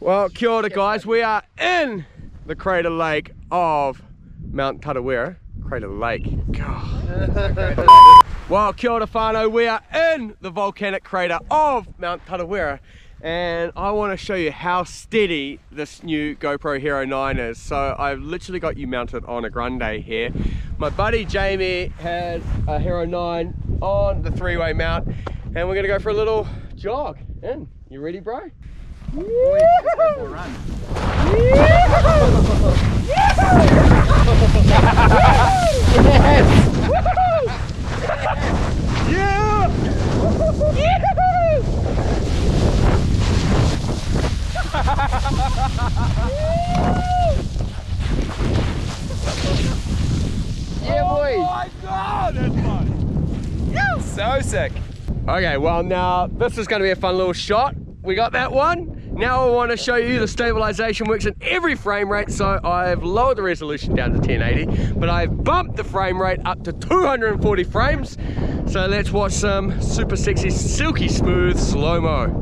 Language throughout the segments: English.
Well, kia ora guys, we are in the crater lake of Mount Tarawera. Crater Lake. Well, kia ora whānau, we are in the volcanic crater of Mount Tarawera, and I want to show you how steady this new GoPro Hero 9 is. So I've literally got you mounted on a Grande here. My buddy Jamie has a Hero 9 on the three-way mount, and we're gonna go for a little jog. In. You ready, bro? Boys, let's go for a run. Yeah, boys. Oh my god, that's fun. So sick. Okay, well now this is going to be a fun little shot. We got that one. Now I want to show you the stabilization works in every frame rate. So I've lowered the resolution down to 1080, but I've bumped the frame rate up to 240 frames. So let's watch some super sexy, silky smooth slow-mo.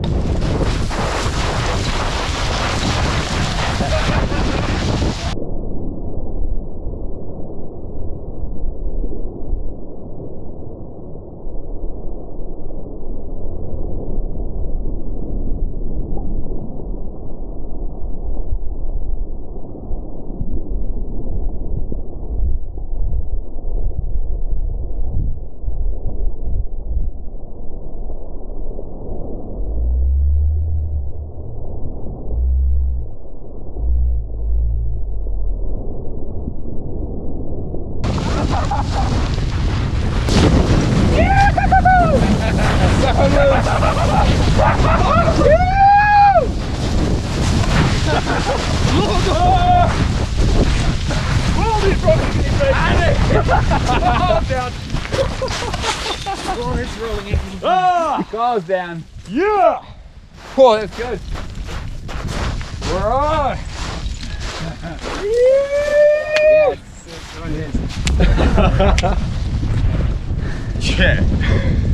Car's down. Yeah! Oh, that's good. We're on! Yes, it's Yeah.